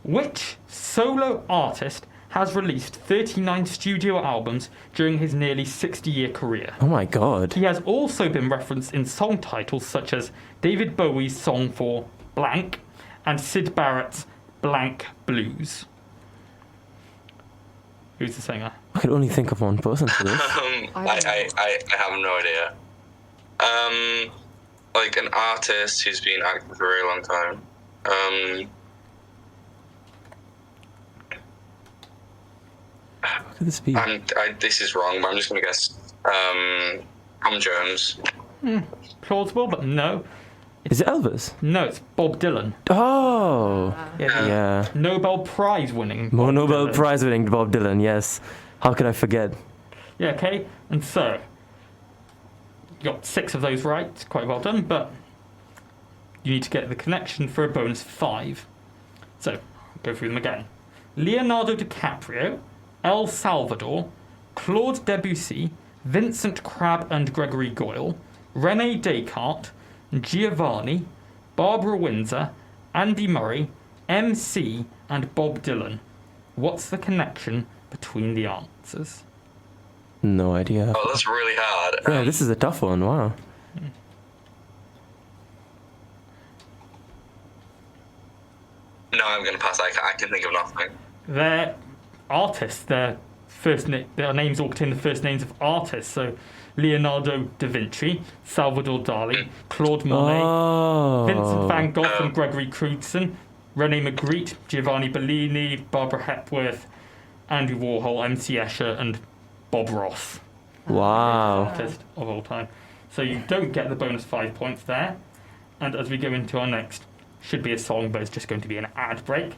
Which solo artist has released 39 studio albums during his nearly 60-year career? Oh my god. He has also been referenced in song titles such as David Bowie's song for Blank and Syd Barrett's Blank Blues. Who's the singer? I could only think of one person for this. I have no idea. Like an artist who's been active for a very long time. What could this be? This is wrong, but I'm just going to guess Tom Jones. Plausible, but no. Is it Elvis? No, it's Bob Dylan. Oh! Yeah. Nobel Prize winning. More Nobel Prize winning Bob Dylan, yes. How could I forget? Yeah, okay. And so, you got 6 of those right. Quite well done, but you need to get the connection for a bonus 5. So, go through them again. Leonardo DiCaprio, El Salvador, Claude Debussy, Vincent Crabbe and Gregory Goyle, René Descartes, Giovanni, Barbara Windsor, Andy Murray, MC, and Bob Dylan. What's the connection between the answers? No idea. Oh, that's really hard. Yeah, this is a tough one, wow. No, I'm going to pass. I can think of nothing. They're artists. Their names all contain the first names of artists. So Leonardo da Vinci, Salvador Dali, Claude Monet, Vincent van Gogh and Gregory Crewdson, René Magritte, Giovanni Bellini, Barbara Hepworth, Andy Warhol, MC Escher, and Bob Ross. Wow. Artist of all time. So you don't get the bonus 5 points there. And as we go into our next, should be a song, but it's just going to be an ad break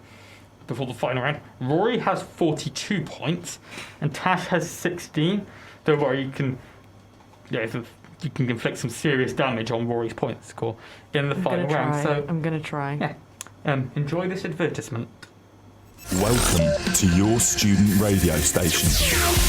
before the final round. Rory has 42 points, and Tash has 16. Don't worry, you can inflict some serious damage on Rory's point score in the final round. So I'm gonna try. Yeah. Enjoy this advertisement. Welcome to your student radio station,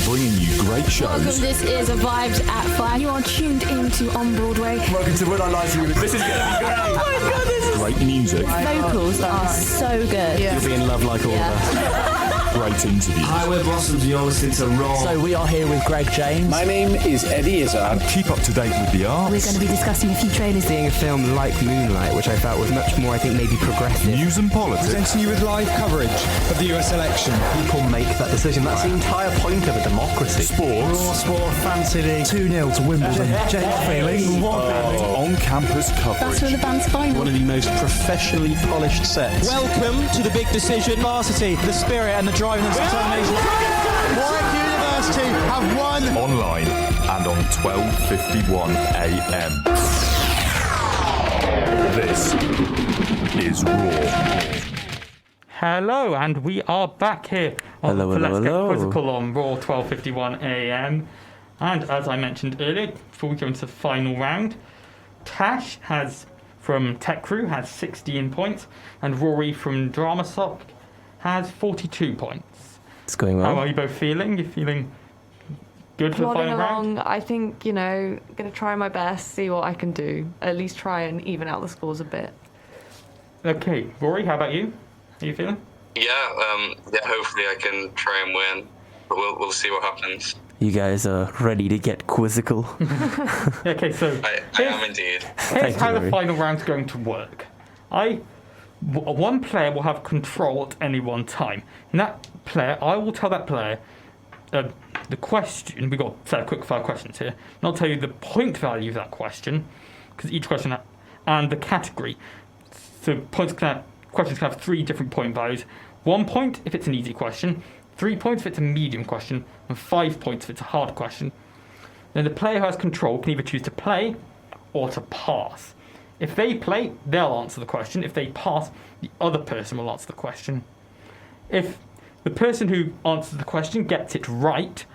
bringing you great shows. Welcome, this is a Vibes at 5. You are tuned into On Broadway. Welcome to When I Lie to You. This is going to be great. Oh my god, this is Great music. vocals are so good. You'll be in love like all of us. great interviews. Hi, we're Blossoms. You're listening to Raw. So we are here with Greg James. My name is Eddie Izzard. And keep up to date with the arts. We're going to be discussing a few trailers. Seeing a film like Moonlight, which I felt was much more, I think, maybe progressive. News and politics. Presenting you with live coverage of the US election. People make that decision. That's the entire point of a democracy. Sports. Raw sport, fancy league. 2-0 to Wimbledon. Jake Feeling. On-campus coverage. That's where the band's final. One of the most professionally polished sets. Welcome to the big decision. Varsity, the spirit and the drive and the determination. Warwick University have won. Online and on 12:51 a.m. This is Raw. Hello, and we are back here on Hello, Let's Get hello. Quizzical on Raw 12:51 a.m. And as I mentioned earlier, before we go into the final round, Tash from Tech Crew has 16 points, and Rory from DramaSoc has 42 points. It's going well. How are you both feeling? You feeling good for the Plodding final along, round? I think, going to try my best, see what I can do. At least try and even out the scores a bit. Okay, Rory, how about you? How are you feeling? Yeah, hopefully I can try and win, but we'll see what happens. You guys are ready to get quizzical? Okay, so I am indeed. here's how the Rory. final round's going to work. One player will have control at any one time. And that player, I will tell that player the question. We've got a set of quick fire questions here. And I'll tell you the point value of that question, because each question and the category. So questions can have 3 different point values. 1 point if it's an easy question, 3 points if it's a medium question, and 5 points if it's a hard question. Then the player who has control can either choose to play or to pass. If they play, they'll answer the question. If they pass, the other person will answer the question. If the person who answers the question gets it right,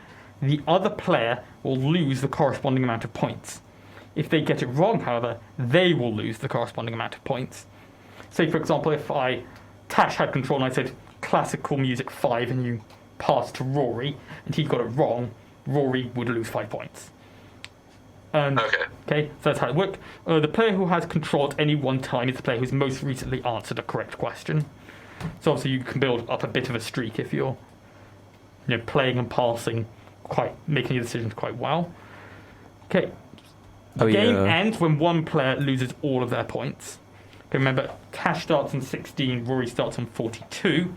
the other player will lose the corresponding amount of points. If they get it wrong, however, they will lose the corresponding amount of points. Say, for example, if Tash had control and I said classical music 5 and you passed to Rory and he got it wrong, Rory would lose 5 points. Okay, so that's how it worked. The player who has control at any one time is the player who's most recently answered a correct question. So obviously you can build up a bit of a streak if you're playing and passing, making your decisions quite well. Okay, the game ends when one player loses all of their points. Okay, remember, Tash starts on 16, Rory starts on 42.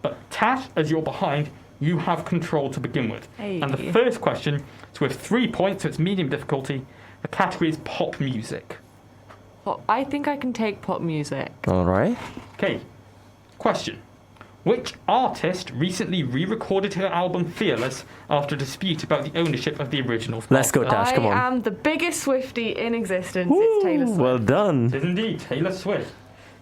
But Tash, as you're behind, you have control to begin with. Hey. And the first question is with 3 points, so it's medium difficulty. The category is pop music. I think I can take pop music. All right. Okay, question. Which artist recently re-recorded her album Fearless after a dispute about the ownership of the original? Let's go, Tash, come on. I am the biggest Swiftie in existence. It's Taylor Swift. Well done. It is indeed Taylor Swift.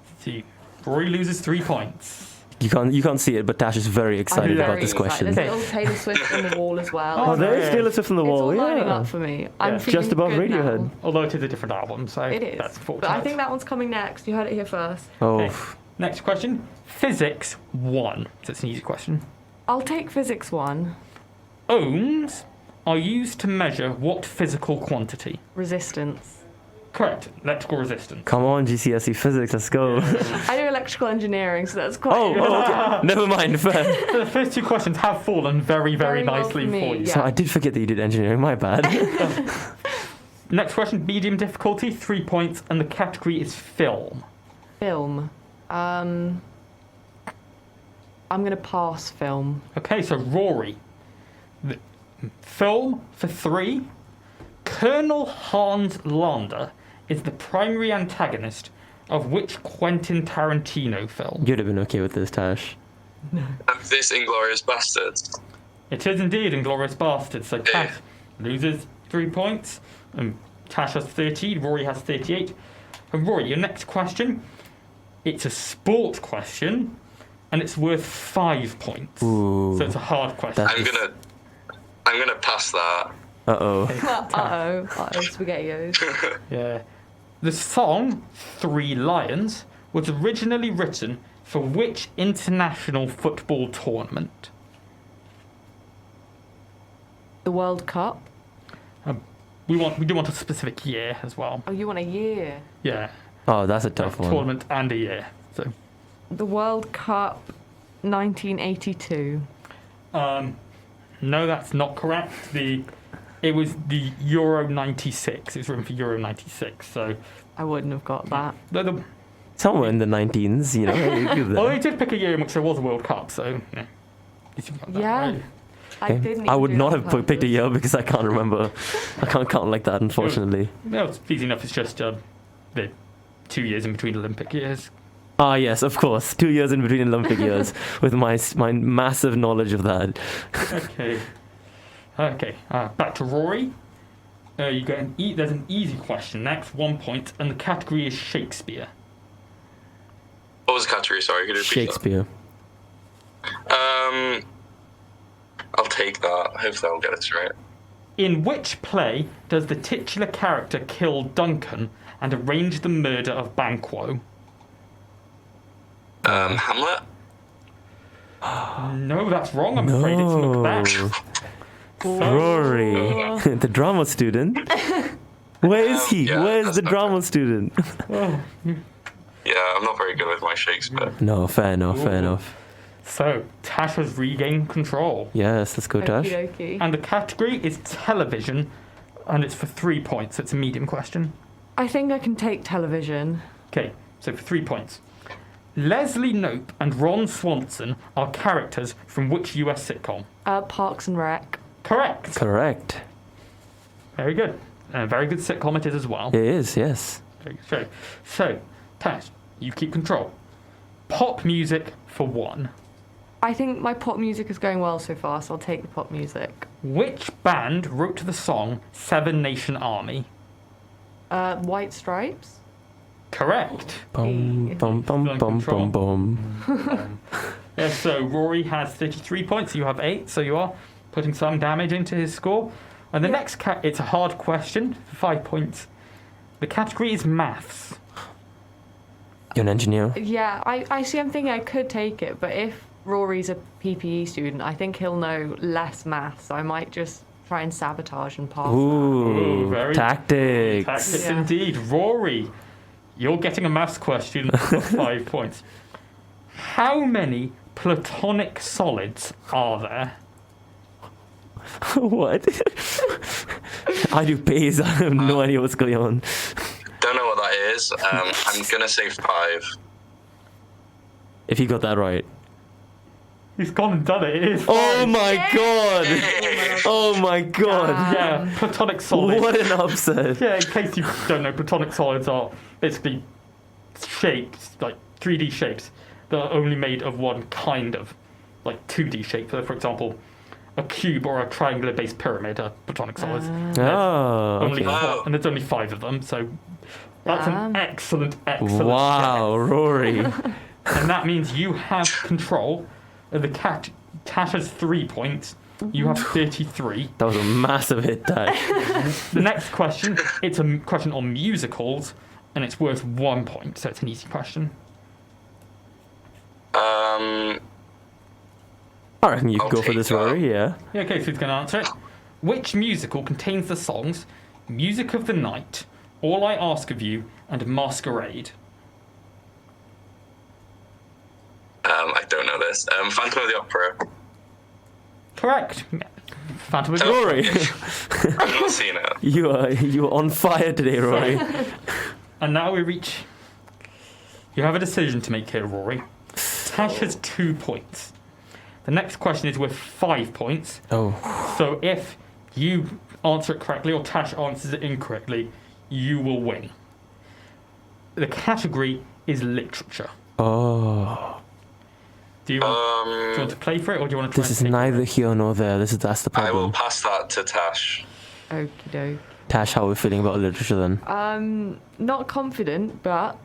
Let's see, Rory loses 3 points. You can't see it, but Tash is very excited about this question. There's a little Taylor Swift on the wall as well. Oh, there is Taylor Swift on the wall. It's all Yeah, lining up for me. I'm feeling just above good Radiohead. now. Although it is a different album, so It is. that's fortunate. But I think that one's coming next. You heard it here first. Oh. Okay. Next question. Physics 1. So it's an easy question. I'll take physics 1. Ohms are used to measure what physical quantity? Resistance. Correct. Electrical resistance. Come on, GCSE physics, let's go. I do electrical engineering, so that's quite... Okay. Never mind. Fair. So the first 2 questions have fallen very, very well nicely for me, for you. yeah. So I did forget that you did engineering, my bad. Next question, medium difficulty, 3 points, and the category is film. Film. I'm going to pass film. Okay, so Rory. The film for 3. Colonel Hans Landa is the primary antagonist of which Quentin Tarantino film? You'd have been okay with this, Tash. This Inglourious Bastards. It is indeed Inglourious Bastards. So Tash loses 3 points. Tash has 13. Rory has 38. And Rory, your next question. It's a sport question, and it's worth 5 points. Ooh, so it's a hard question. I'm gonna pass that. Uh-oh. SpaghettiOs. Yeah. The song 3 Lions was originally written for which international football tournament? The World Cup. We do want a specific year as well. Oh, you want a year? Yeah. Oh, that's a tough one. Tournament and a year. So the World Cup 1982. No, that's not correct. It was the Euro 96. It's written for Euro 96, so... I wouldn't have got that. Somewhere in the 19s, you know. Well, they did pick a year in which there was a World Cup, so... Yeah. Yeah. Right. I would not have picked a year because I can't remember. I can't count like that, unfortunately. No, it's easy enough. It's just the 2 years in between Olympic years. Ah, yes, of course. 2 years in between Olympic years with my massive knowledge of that. Okay. Back to Rory. You get there's an easy question next, 1 point, and the category is Shakespeare. What was the category? Sorry, could you repeat Shakespeare. that? I'll take that. Hopefully I'll get this right. In which play does the titular character kill Duncan and arrange the murder of Banquo? Hamlet? No, that's wrong, I'm afraid. It's Macbeth. Rory, the drama student. Where is he? Yeah, Where's the drama student? Oh. Yeah, I'm not very good with my Shakespeare. No, fair enough. So, Tash has regained control. Yes, let's go, Tash. Okey-dokey. And the category is television, and it's for 3 points. It's a medium question. I think I can take television. Okay, so for 3 points. Leslie Knope and Ron Swanson are characters from which US sitcom? Parks and Rec. Correct. Very good. Very good sitcom it is as well. It is, yes. So, Tash, you keep control. Pop music for 1. I think my pop music is going well so far, so I'll take the pop music. Which band wrote the song Seven Nation Army? White Stripes. Correct. Bum, bum, bum, bum, bum, bum. Yeah, so Rory has 33 points, you have 8, so you are putting some damage into his score. And the next it's a hard question for 5 points. The category is maths. You're an engineer? Yeah, I see. I'm thinking I could take it, but if Rory's a PPE student, I think he'll know less maths, so I might just try and sabotage and pass Ooh, tactics. Tactics indeed. Rory, you're getting a maths question for 5 points. How many platonic solids are there? What? I do P's. I have no idea what's going on. Don't know what that is. I'm gonna say 5. If you got that right. He's gone and done it. It is 5. Oh my god! Oh my god! Yeah, platonic solids. What an upset. Yeah, in case you don't know, platonic solids are basically shapes, like 3D shapes, that are only made of one kind of, like 2D shape. So, for example, a cube or a triangular-based pyramid are platonic solids. And there's only 5 of them, so that's an excellent Wow, guess. Rory. And that means you have control. The Tash has 3 points. You have 33. That was a massive hit, Tash. The next question, it's a question on musicals, and it's worth 1 point, so it's an easy question. I reckon you can go for this, Rory, yeah. Yeah, okay, so who's going to answer it? Which musical contains the songs Music of the Night, All I Ask of You, and Masquerade? I don't know this. Phantom of the Opera. Correct. Phantom of the Opera. Rory. I've not seen it. You are on fire today, Rory. And now we reach... You have a decision to make here, Rory. Tash has 2 points. The next question is worth 5 points. Oh. So if you answer it correctly or Tash answers it incorrectly, you will win. The category is literature. Oh. Do you want to play for it, or do you want to try This is neither here nor there. That's the problem. I will pass that to Tash. Okie doke. Tash, how are we feeling about literature then? Not confident, but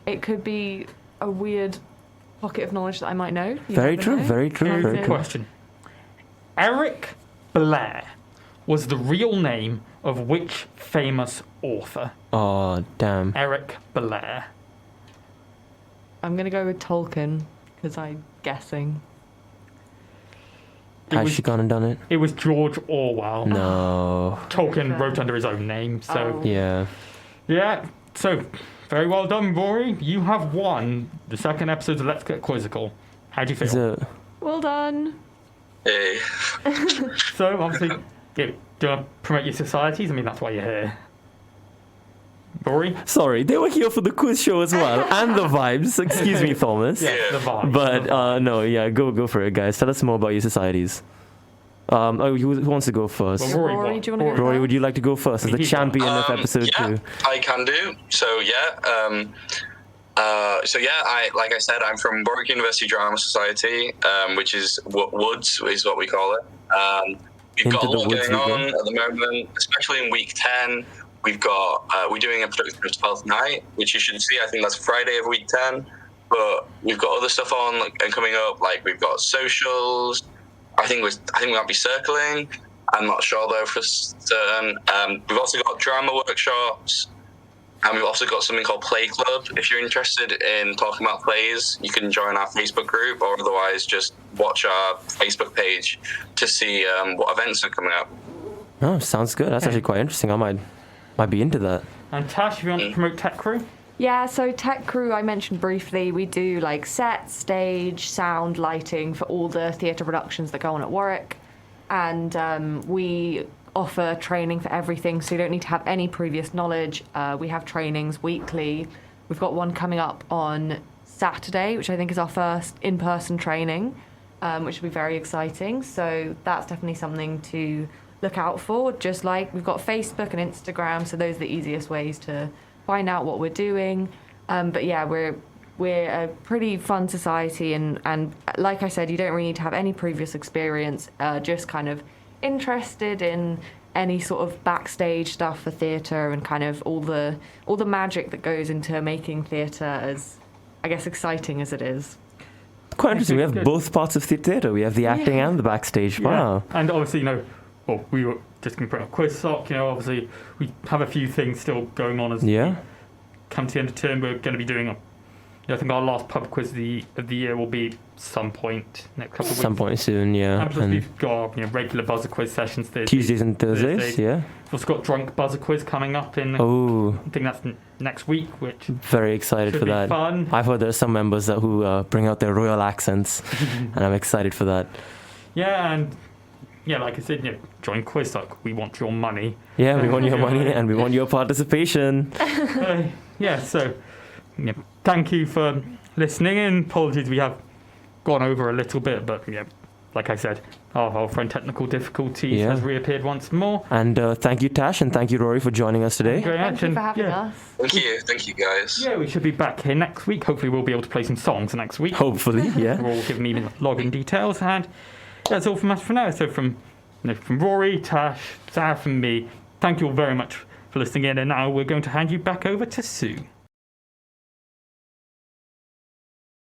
it could be a weird pocket of knowledge that I might know. Very true, very true. Very true. Question. Eric Blair was the real name of which famous author? Oh, damn. Eric Blair. I'm going to go with Tolkien, because I'm guessing. Has she gone and done it? It was George Orwell. No. Tolkien wrote under his own name, so... Yeah. Yeah, so... Very well done, Rory. You have won the second episode of Let's Get Quizzical. How do you feel? Well done. Hey. So, obviously, do you want to promote your societies? I mean, that's why you're here. Rory? Sorry, they were here for the quiz show as well, and the vibes. Excuse me, Thomas. Yeah, the vibes. But no, yeah, go for it, guys. Tell us more about your societies. Who wants to go first? Well, Rory, do you want to go Rory, first? would you like to go first as the champion of episode 2? I can do. So like I said, I'm from Warwick University Drama Society, which is Woods is what we call it. We've got a lot going on at the moment, especially in week 10. We're doing a production of 12th Night, which you should see. I think that's Friday of week 10. But we've got other stuff on and coming up. Like we've got socials. I think we might be circling. I'm not sure though for certain. We've also got drama workshops, and we've also got something called Play Club. If you're interested in talking about plays, you can join our Facebook group, or otherwise just watch our Facebook page to see what events are coming up. Oh, sounds good. That's actually quite interesting. I might be into that. And Tash, if you want to promote Tech Crew? Yeah, so Tech Crew, I mentioned briefly, we do like set, stage, sound, lighting for all the theatre productions that go on at Warwick. And we offer training for everything, so you don't need to have any previous knowledge. We have trainings weekly. We've got one coming up on Saturday, which I think is our first in-person training, which will be very exciting. So that's definitely something to look out for. Just like we've got Facebook and Instagram, so those are the easiest ways to find out what we're doing. But yeah, we're a pretty fun society, and like I said, you don't really need to have any previous experience, just kind of interested in any sort of backstage stuff for theatre and kind of all the magic that goes into making theatre as, I guess, exciting as it is. Quite interesting. We have both parts of theatre. We have the acting and the backstage. Wow. And obviously, we were just going to put a quiz sock. Obviously, we have a few things still going on as we come to the end of term. We're going to be doing I think our last pub quiz of the year will be some point next couple of weeks. Some point soon, yeah. And plus we've got regular buzzer quiz sessions Tuesdays and Thursdays, yeah. We've also got drunk buzzer quiz coming up in. I think that's next week, which very excited for that. Fun. I've heard there's some members who bring out their royal accents, and I'm excited for that. Yeah, and like I said, join Quizzical. We want your money. Yeah, we want your money, and we want your participation. So thank you for listening in. Apologies, we have gone over a little bit, but like I said, our friend technical difficulties has reappeared once more. And thank you, Tash, and thank you, Rory, for joining us today. Thank you for having us. Thank you, guys. Yeah, we should be back here next week. Hopefully, we'll be able to play some songs next week. Hopefully, yeah. We'll give me the login details, and that's all from us for now. So from Rory, Tash, Sarah, and me, thank you all very much for listening in, and now we're going to hand you back over to Sue.